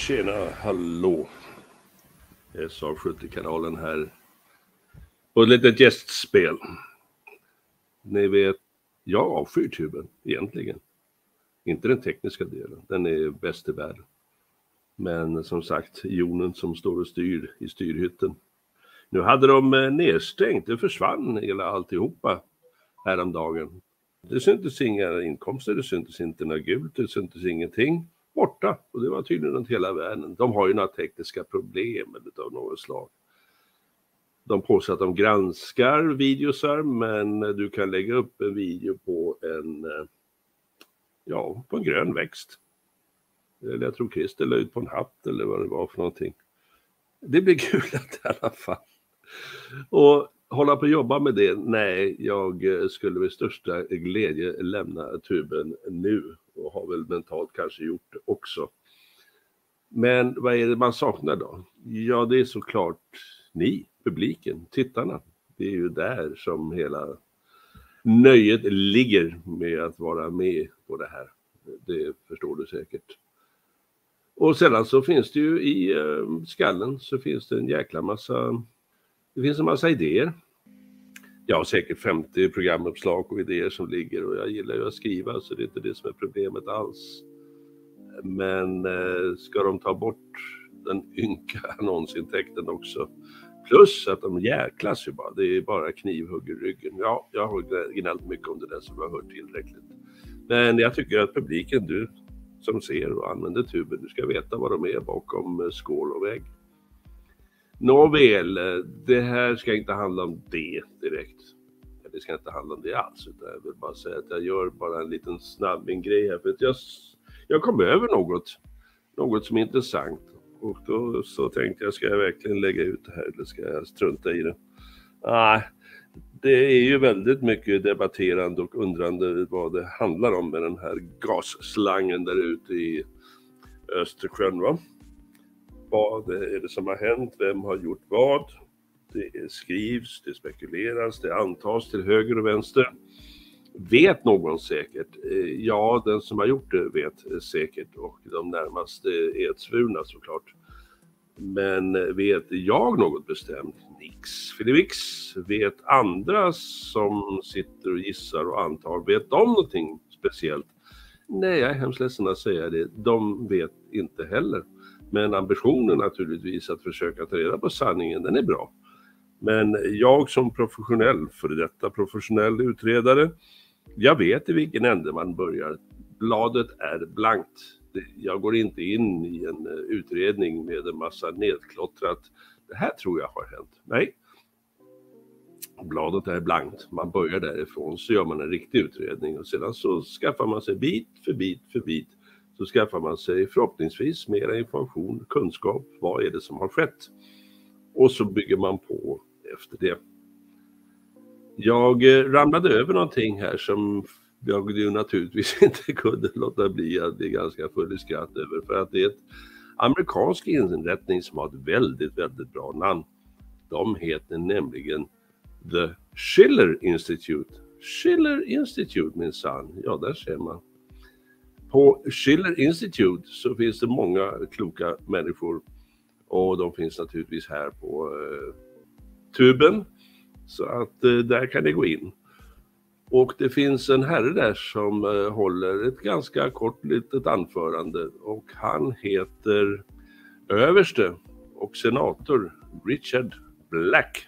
Tjena, hallå. SA70-kanalen här. Och ett litet gästspel. Ni vet, jag avskyr tuben egentligen. Inte den tekniska delen, den är bäst i världen. Men som sagt, jonen som står och styr i styrhytten. Nu hade de nedstängt, det försvann hela alltihopa häromdagen. Det syntes inga inkomster, det syntes inte något gult, det syntes ingenting. Borta, och det var tydligen runt hela världen. De har ju några tekniska problem av något slag. De påstår att de granskar videosar, men du kan lägga upp en video på på en grön växt. Eller jag tror Christer la ut på en hatt eller vad det var för någonting. Det blir gulat i alla fall. Och hålla på att jobba med det, nej, jag skulle med största glädje lämna tuben nu. Och har väl mentalt kanske gjort det också. Men vad är det man saknar då? Ja, det är såklart ni, publiken, tittarna. Det är ju där som hela nöjet ligger med att vara med på det här. Det förstår du säkert. Och sedan så finns det ju i skallen så finns det en jäkla massa, det finns en massa idéer. Jag har säkert 50 programuppslag och idéer som ligger och jag gillar ju att skriva så det är inte det som är problemet alls. Men ska de ta bort den ynka annonsintäkten också? Plus att de jäklas ju bara, det är bara knivhugg i ryggen. Ja, jag har gnällt mycket om det där som jag har hört tillräckligt. Men jag tycker att publiken, du som ser och använder tuben, du ska veta vad de är bakom skål och vägg. Nåväl, det här ska inte handla om det direkt. Det ska inte handla om det alls, utan jag vill bara säga att jag gör bara en liten snabb grej här. För att jag kom över något som är intressant. Och då så tänkte jag, ska jag verkligen lägga ut det här eller ska jag strunta i det? Nej, det är ju väldigt mycket debatterande och undrande vad det handlar om med den här gasslangen där ute i Östersjön, va? Vad är det som har hänt? Vem har gjort vad? Det skrivs, det spekuleras, det antas till höger och vänster. Vet någon säkert? Ja, den som har gjort det vet säkert och de närmaste är ett svurna såklart. Men vet jag något bestämt? Nix. Filivix. Vet andra som sitter och gissar och antar, vet de någonting speciellt? Nej, jag är hemskt ledsen att säga det. De vet inte heller. Men ambitionen naturligtvis att försöka ta reda på sanningen, den är bra. Men jag som för detta professionell utredare, jag vet i vilken ände man börjar. Bladet är blankt. Jag går inte in i en utredning med en massa nedklottrat. Det här tror jag har hänt. Nej. Bladet är blankt. Man börjar därifrån så gör man en riktig utredning. Och sedan så skaffar man sig bit för bit. Så skaffar man sig förhoppningsvis mera information, kunskap. Vad är det som har skett? Och så bygger man på efter det. Jag ramlade över någonting här som jag ju naturligtvis inte kunde låta bli att bli ganska full i skratt över. För att det är ett amerikansk inrättning som har ett väldigt, väldigt bra namn. De heter nämligen The Schiller Institute. Schiller Institute minsann, ja där ser man. På Schiller Institute så finns det många kloka människor och de finns naturligtvis här på tuben så att där kan det gå in. Och det finns en herre där som håller ett ganska kort litet anförande och han heter överste och senator Richard Black.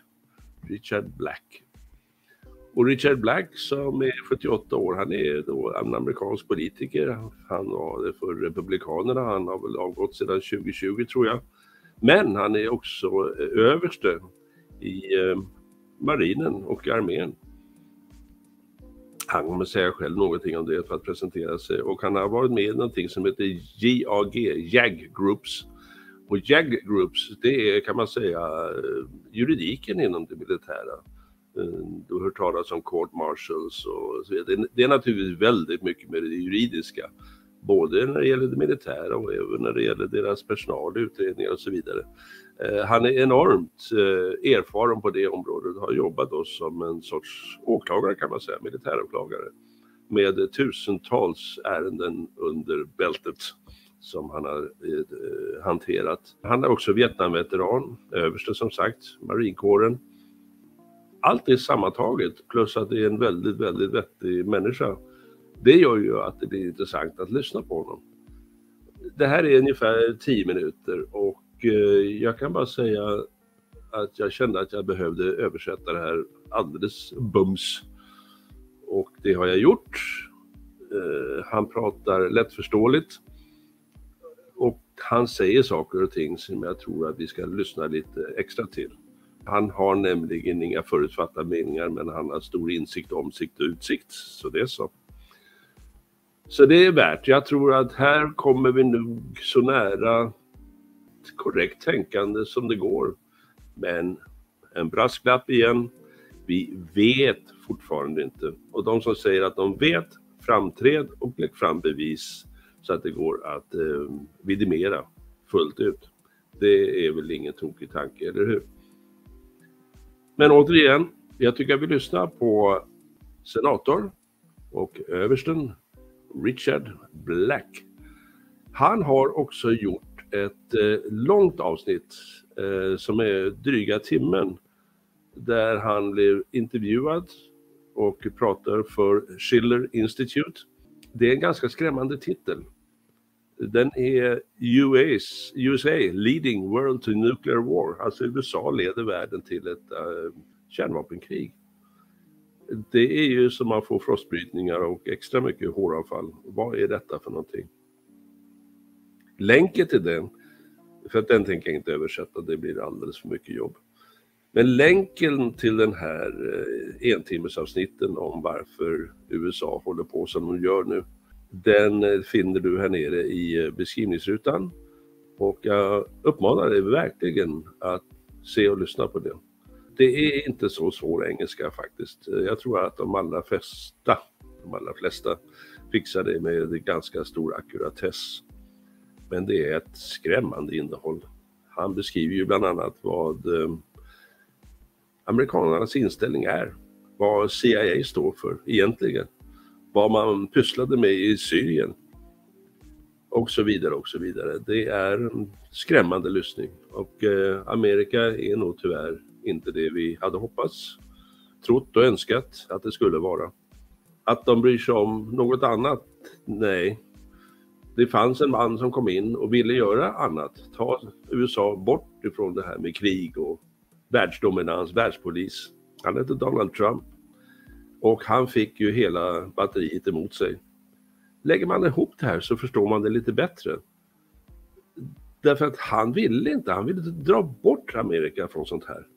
Och Richard Black som är 78 år, han är då en amerikansk politiker. Han var det för republikanerna, han har väl avgått sedan 2020 tror jag. Men han är också överste i marinen och armén. Han kommer säga själv någonting om det för att presentera sig. Och han har varit med i någonting som heter JAG Groups. Och JAG Groups, det är kan man säga juridiken inom det militära. Du har hört talas om court martials och så vidare. Det är naturligtvis väldigt mycket med det juridiska. Både när det gäller det militära och även när det gäller deras personal, utredningar och så vidare. Han är enormt erfaren på det området. Har jobbat då som en sorts åklagare kan man säga, militäråklagare. Med tusentals ärenden under bältet. som han har hanterat. Han är också Vietnamveteran, överste som sagt, marinkåren. Allt är sammantaget, plus att det är en väldigt, väldigt vettig människa. Det gör ju att det blir intressant att lyssna på honom. Det här är ungefär 10 minuter och jag kan bara säga att jag kände att jag behövde översätta det här alldeles bums. Och det har jag gjort. Han pratar lättförståeligt. Och han säger saker och ting som jag tror att vi ska lyssna lite extra till. Han har nämligen inga förutfattade meningar, men han har stor insikt, omsikt och utsikt. Så det är så. Så det är värt. Jag tror att här kommer vi nog så nära korrekt tänkande som det går. Men en brasklapp igen. Vi vet fortfarande inte. Och de som säger att de vet, framträd och lägg fram bevis så att det går att vidimera fullt ut. Det är väl ingen tokig tanke, eller hur? Men återigen, jag tycker att vi lyssnar på senator och översten Richard Black. Han har också gjort ett långt avsnitt som är dryga timmen där han blev intervjuad och pratar för Schiller Institute. Det är en ganska skrämmande titel. Den är USA leading world to nuclear war. Alltså USA leder världen till ett kärnvapenkrig. Det är ju som man får frostbrytningar och extra mycket håravfall. Vad är detta för någonting? Länken till den, för att den tänker jag inte översätta, det blir alldeles för mycket jobb. Men länken till den här entimmesavsnitten om varför USA håller på som de gör nu, den finner du här nere i beskrivningsrutan. Och jag uppmanar dig verkligen att se och lyssna på det. Det är inte så svår engelska faktiskt. Jag tror att de allra flesta fixar det med ganska stor akkuratess. Men det är ett skrämmande innehåll. Han beskriver ju bland annat vad amerikanernas inställning är. Vad CIA står för egentligen. Vad man pysslade med i Syrien. Och så vidare och så vidare. Det är en skrämmande lyssning. Och Amerika är nog tyvärr inte det vi hade hoppats, trott och önskat att det skulle vara. Att de bryr sig om något annat? Nej. Det fanns en man som kom in och ville göra annat. Ta USA bort ifrån det här med krig och världsdominans, världspolis. Han hette Donald Trump. Och han fick ju hela batteriet emot sig. Lägger man ihop det här så förstår man det lite bättre. Därför att han ville dra bort Amerika från sånt här.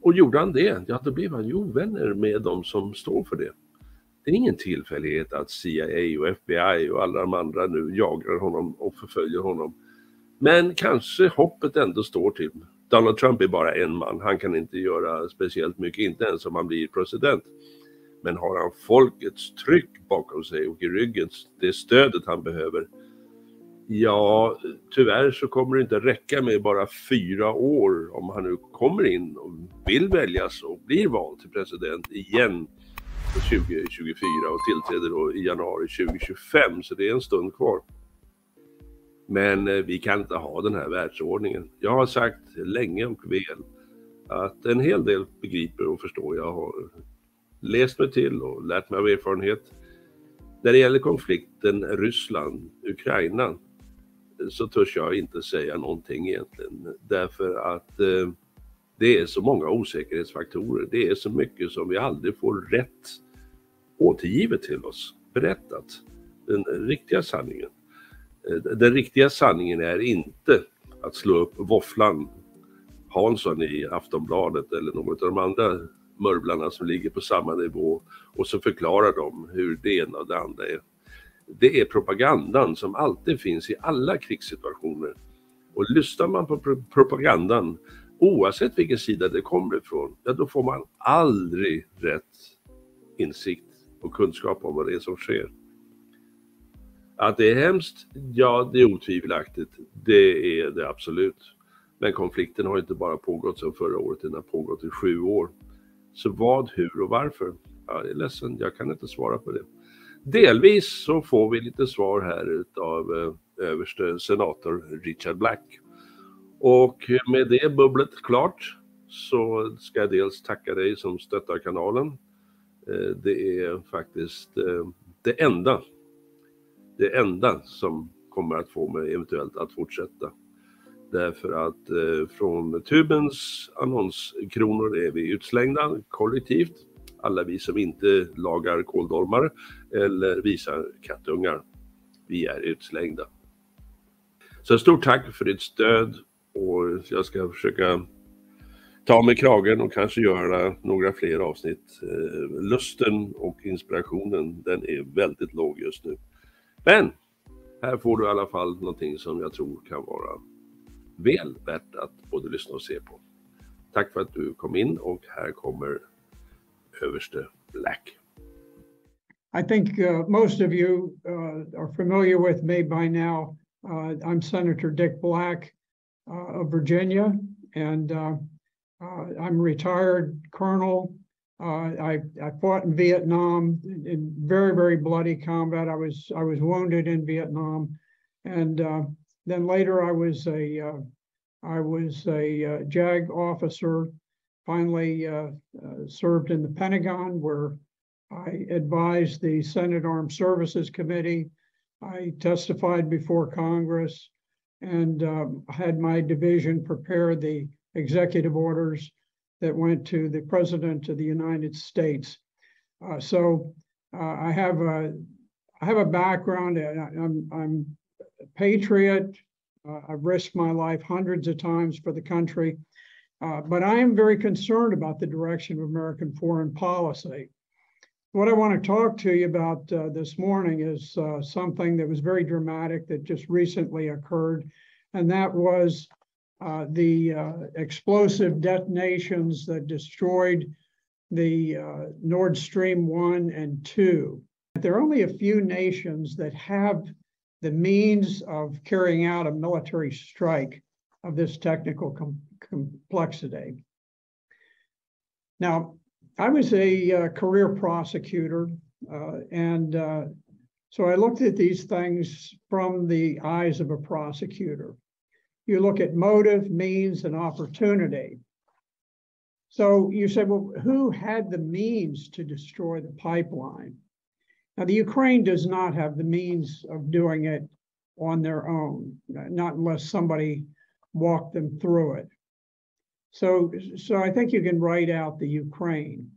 Och gjorde han det, ja då blev han ju ovänner med de som står för det. Det är ingen tillfällighet att CIA och FBI och alla de andra nu jagar honom och förföljer honom. Men kanske hoppet ändå står till. Donald Trump är bara en man, han kan inte göra speciellt mycket, inte ens om han blir president. Men har han folkets tryck bakom sig och i ryggen, det stödet han behöver. Ja, tyvärr så kommer det inte räcka med bara 4 år om han nu kommer in och vill väljas och blir vald till president igen 2024 och tillträder då i januari 2025, så det är en stund kvar. Men vi kan inte ha den här världsordningen. Jag har sagt länge och väl att en hel del begriper och förstår. Jag har läst mig till och lärt mig av erfarenhet. När det gäller konflikten Ryssland-Ukraina så törs jag inte säga någonting egentligen. Därför att det är så många osäkerhetsfaktorer. Det är så mycket som vi aldrig får rätt återgivet till oss. Berättat. Den riktiga sanningen. Den riktiga sanningen är inte att slå upp våfflan Hansson i Aftonbladet eller något av de andra mörblarna som ligger på samma nivå och så förklarar de hur det ena och det andra är. Det är propagandan som alltid finns i alla krigssituationer. Och lyssnar man på propagandan, oavsett vilken sida det kommer ifrån, ja, då får man aldrig rätt insikt och kunskap om vad det är som sker. Att det är hemskt, ja det är otvivelaktigt, det är det absolut. Men konflikten har inte bara pågått sedan förra året, den har pågått i 7 år. Så vad, hur och varför? Ja, jag är ledsen, jag kan inte svara på det. Delvis så får vi lite svar här utav överste senator Richard Black. Och med det bubblet klart så ska jag dels tacka dig som stöttar kanalen. Det är faktiskt det enda som kommer att få mig eventuellt att fortsätta. Därför att från tubens annonskronor är vi utslängda kollektivt. Alla vi som inte lagar kåldolmar eller visar kattungar. Vi är utslängda. Så stort tack för ditt stöd, och jag ska försöka ta med kragen och kanske göra några fler avsnitt. Lusten och inspirationen, den är väldigt låg just nu. Men här får du i alla fall någonting som jag tror kan vara väl värt att både lyssna och se på. Tack för att du kom in, och här kommer överste Black. I think most of you are familiar with me by now. I'm Senator Dick Black of Virginia, and I'm a retired colonel. I fought in Vietnam in very, very bloody combat. I was wounded in Vietnam, and then later I was a JAG officer. Finally served in the Pentagon, where I advised the Senate Armed Services Committee. I testified before Congress, and had my division prepare the executive orders that went to the President of the United States. So I have a background. I'm a patriot. I've risked my life hundreds of times for the country, but I am very concerned about the direction of American foreign policy. What I want to talk to you about this morning is something that was very dramatic that just recently occurred, and that was the explosive detonations that destroyed the Nordstream 1 and 2. There are only a few nations that have the means of carrying out a military strike of this technical complexity. Now, I was a career prosecutor, and so I looked at these things from the eyes of a prosecutor. You look at motive, means, and opportunity. So you said, well, who had the means to destroy the pipeline? Now, the Ukraine does not have the means of doing it on their own, not unless somebody walked them through it. So I think you can write out the Ukraine.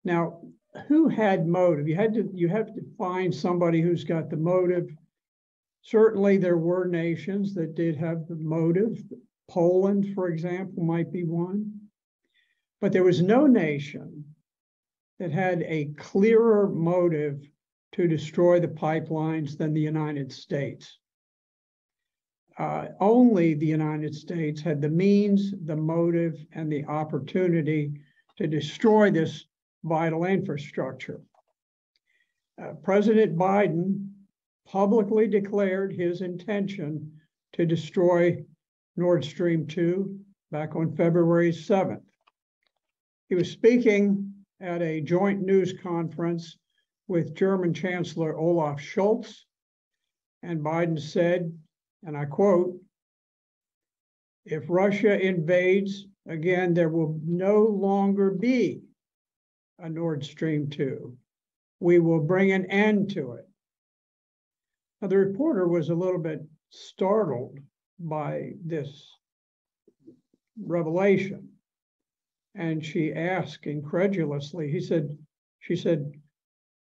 Now, who had motive? You have to find somebody who's got the motive. Certainly, there were nations that did have the motive. Poland, for example, might be one. But there was no nation that had a clearer motive to destroy the pipelines than the United States. Only the United States had the means, the motive, and the opportunity to destroy this vital infrastructure. President Biden publicly declared his intention to destroy Nord Stream 2 back on February 7th. He was speaking at a joint news conference with German Chancellor Olaf Scholz, and Biden said, and I quote, "If Russia invades, again, there will no longer be a Nord Stream 2. We will bring an end to it." Now, the reporter was a little bit startled by this revelation, and she asked incredulously, she said,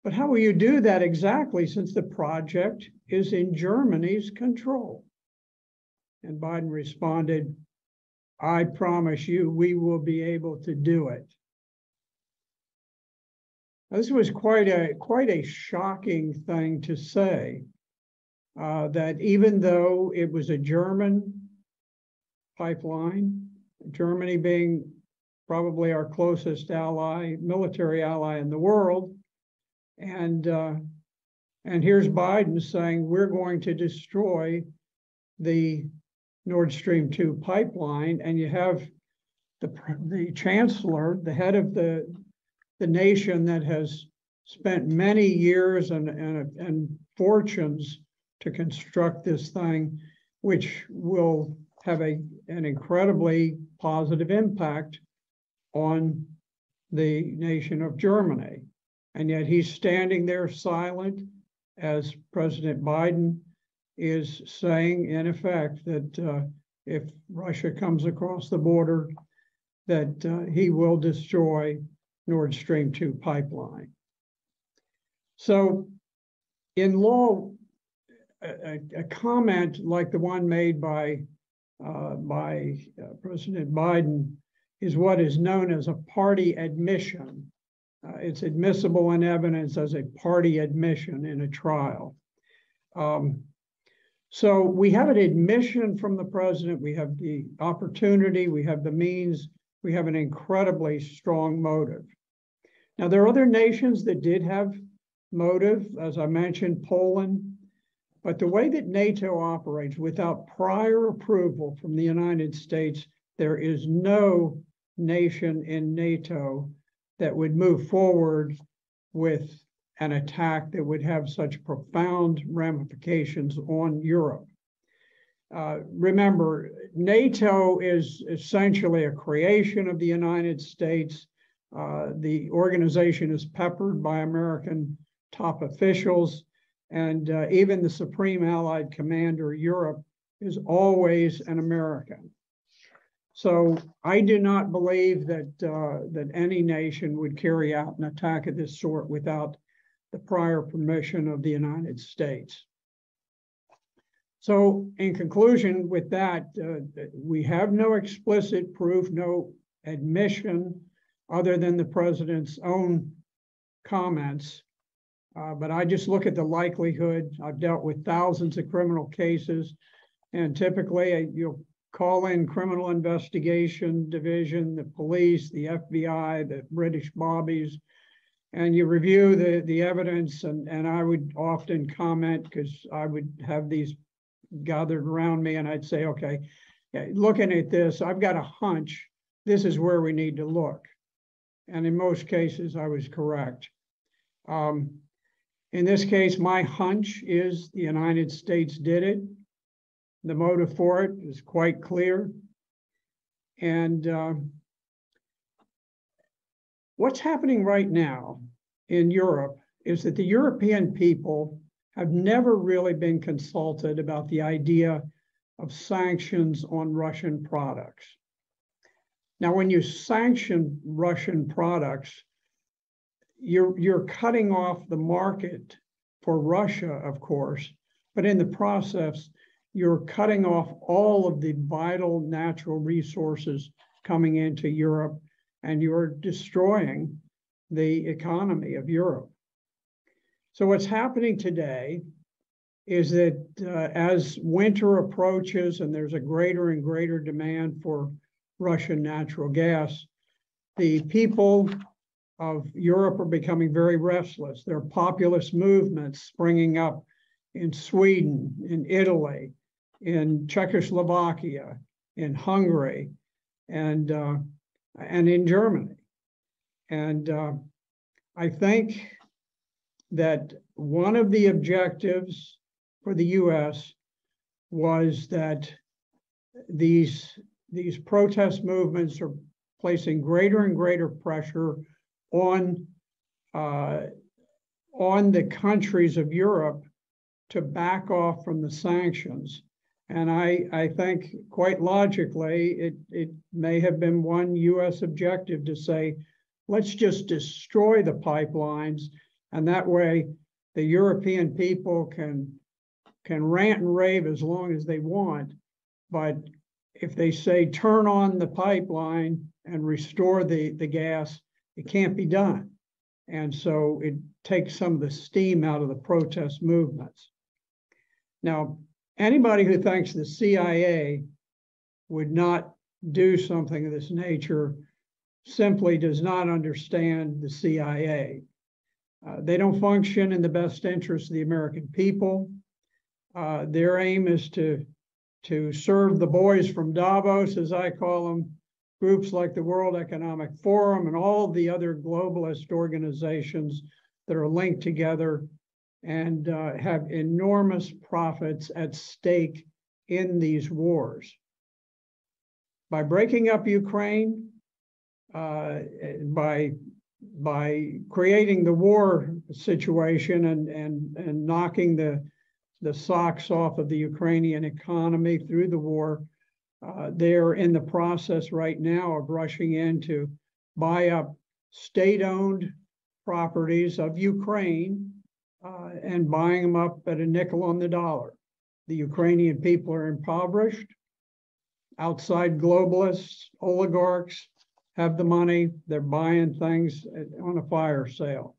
"But how will you do that exactly, since the project is in Germany's control?" And Biden responded, "I promise you, we will be able to do it." Now, this was quite a shocking thing to say, that even though it was a German pipeline, Germany being probably our closest ally, military ally in the world, and here's Biden saying we're going to destroy the Nord Stream 2 pipeline, and you have the chancellor, the head of the nation that has spent many years and fortunes to construct this thing, which will have an incredibly positive impact on the nation of Germany. And yet he's standing there silent as President Biden is saying, in effect, that if Russia comes across the border, that he will destroy Nord Stream 2 pipeline. So in law, a comment like the one made by President Biden is what is known as a party admission. It's admissible in evidence as a party admission in a trial. So we have an admission from the president, we have the opportunity, we have the means, we have an incredibly strong motive. Now, there are other nations that did have motive, as I mentioned, Poland, but the way that NATO operates without prior approval from the United States, there is no nation in NATO that would move forward with an attack that would have such profound ramifications on Europe. Remember, NATO is essentially a creation of the United States. The organization is peppered by American top officials, and even the Supreme Allied Commander of Europe is always an American. So I do not believe that any nation would carry out an attack of this sort without the prior permission of the United States. So in conclusion with that, we have no explicit proof, no admission other than the president's own comments. But I just look at the likelihood. I've dealt with thousands of criminal cases, and typically you'll call in criminal investigation division, the police, the FBI, the British bobbies, and you review the evidence, and I would often comment because I would have these gathered around me and I'd say, okay, looking at this, I've got a hunch, this is where we need to look. And in most cases, I was correct. In this case, my hunch is the United States did it. The motive for it is quite clear. And what's happening right now in Europe is that the European people have never really been consulted about the idea of sanctions on Russian products. Now, when you sanction Russian products, you're cutting off the market for Russia, of course, but in the process, you're cutting off all of the vital natural resources coming into Europe, and you're destroying the economy of Europe. So what's happening today is that as winter approaches and there's a greater and greater demand for Russian natural gas, the people of Europe are becoming very restless. There are populist movements springing up in Sweden, in Italy, in Czechoslovakia, in Hungary, and in Germany. And I think that one of the objectives for the U.S. was that these protest movements are placing greater and greater pressure on the countries of Europe to back off from the sanctions. And I think quite logically, it may have been one U.S. objective to say, let's just destroy the pipelines, and that way the European people can rant and rave as long as they want. But if they say turn on the pipeline and restore the gas, it can't be done. And so it takes some of the steam out of the protest movements. Now, anybody who thinks the CIA would not do something of this nature simply does not understand the CIA. They don't function in the best interest of the American people. Their aim is to serve the boys from Davos, as I call them, groups like the World Economic Forum and all the other globalist organizations that are linked together and have enormous profits at stake in these wars. By breaking up Ukraine, by creating the war situation and knocking the socks off of the Ukrainian economy through the war, they're in the process right now of rushing in to buy up state-owned properties of Ukraine and buying them up at a nickel on the dollar. The Ukrainian people are impoverished. Outside globalists, oligarchs have the money. They're buying things on a fire sale.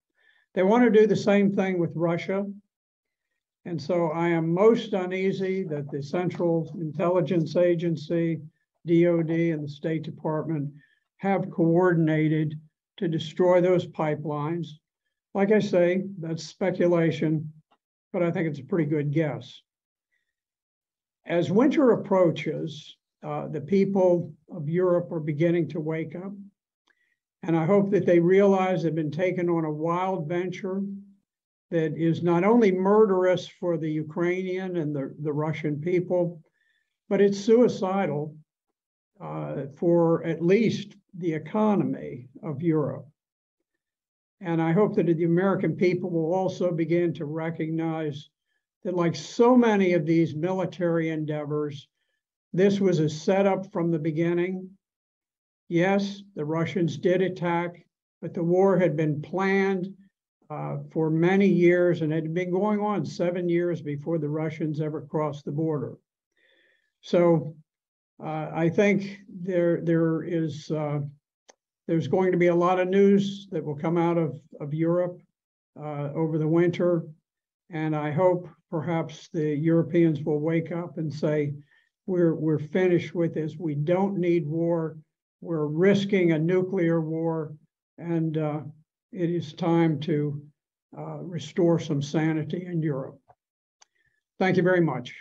They want to do the same thing with Russia. And so I am most uneasy that the Central Intelligence Agency, DOD, and the State Department have coordinated to destroy those pipelines. Like I say, that's speculation, but I think it's a pretty good guess. As winter approaches, the people of Europe are beginning to wake up. And I hope that they realize they've been taken on a wild venture that is not only murderous for the Ukrainian and the Russian people, but it's suicidal for at least the economy of Europe. And I hope that the American people will also begin to recognize that, like so many of these military endeavors, this was a setup from the beginning. Yes, the Russians did attack, but the war had been planned for many years, and it had been going on 7 years before the Russians ever crossed the border. So I think there's going to be a lot of news that will come out of Europe over the winter, and I hope perhaps the Europeans will wake up and say, we're finished with this. We don't need war. We're risking a nuclear war, and it is time to restore some sanity in Europe. Thank you very much.